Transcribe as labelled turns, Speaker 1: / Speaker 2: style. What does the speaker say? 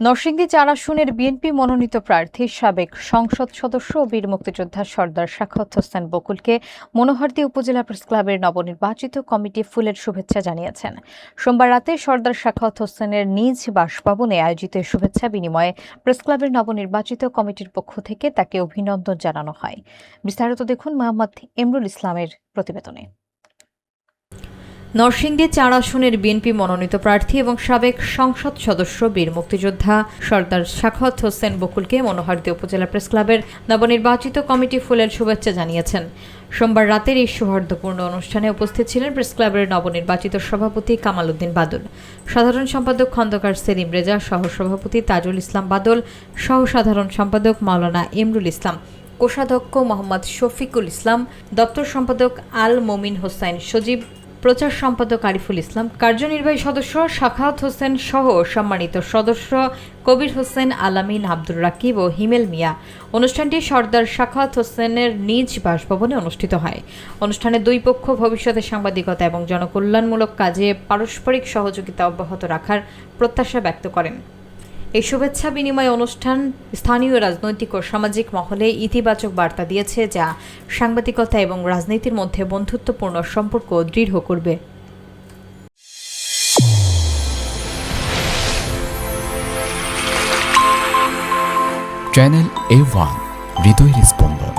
Speaker 1: নরসিংদী ৪ আসনের বিএনপি মনোনীত প্রার্থী সাবেক সংসদ সদস্য ও বীর মুক্তিযোদ্ধা সর্দার সাখাওয়াত হোসেন বকুলকে মনোহরদী উপজেলা প্রেসক্লাবের নবনির্বাচিত কমিটি ফুলের শুভেচ্ছা জানিয়েছেন। সোমবার রাতে সর্দার সাখাওয়াত হোসেনের নিজ বাসভবনে আয়োজিত শুভেচ্ছা বিনিময়ে প্রেসক্লাবের নবনির্বাচিত কমিটির পক্ষ থেকে তাকে অভিনন্দন জানানো হয়। বিস্তারিত দেখুন মোহাম্মদ এমরুল ইসলামের প্রতিবেদনে। নরসিংদী ৪ আসনের বিএনপি মনোনীত প্রার্থী এবং সাবেক সংসদ সদস্য বীর মুক্তিযোদ্ধা সর্দার সাখাওয়াত হোসেন বকুলকে মনোহরদী উপজেলা প্রেসক্লাবের নবনির্বাচিত কমিটি ফুলের শুভেচ্ছা জানিয়েছেন। সোমবার রাতের এই সৌহার্দ্যপূর্ণ অনুষ্ঠানে উপস্থিত ছিলেন প্রেসক্লাবের নবনির্বাচিত সভাপতি কামাল উদ্দিন বাদল, সাধারণ সম্পাদক খন্দকার সেলিম রেজা, সহসভাপতি তাজুল ইসলাম বাদল, সহ সাধারণ সম্পাদক মাওলানা এমরুল ইসলাম, কোষাধ্যক্ষ মোহাম্মদ শফিকুল ইসলাম, দপ্তর সম্পাদক আল মমিন হোসাইন সজীব, প্রচার সম্পাদক আরিফুল ইসলাম, কার্যনির্বাহী সদস্য সাখাওয়াত হোসেন সহ সম্মানিত সদস্য কবির হোসেন, আলামিন, আব্দুর রাকিব ও হিমেল মিয়া। অনুষ্ঠানটি সর্দার সাখাওয়াত হোসেনের নিজ বাসভবনে অনুষ্ঠিত হয়। অনুষ্ঠানে দুই পক্ষ ভবিষ্যতে সাংবাদিকতা এবং জনকল্যাণমূলক কাজে পারস্পরিক সহযোগিতা অব্যাহত রাখার প্রত্যাশা ব্যক্ত করেন। এই শুভেচ্ছা বিনিময় অনুষ্ঠান স্থানীয় রাজনৈতিক ও সামাজিক মহলে ইতিবাচক বার্তা দিয়েছে, যা সাংবাদিকতা এবং রাজনীতির মধ্যে বন্ধুত্বপূর্ণ সম্পর্ক দৃঢ় করবে।
Speaker 2: চ্যানেল A1 হৃদয়ের স্পন্দন।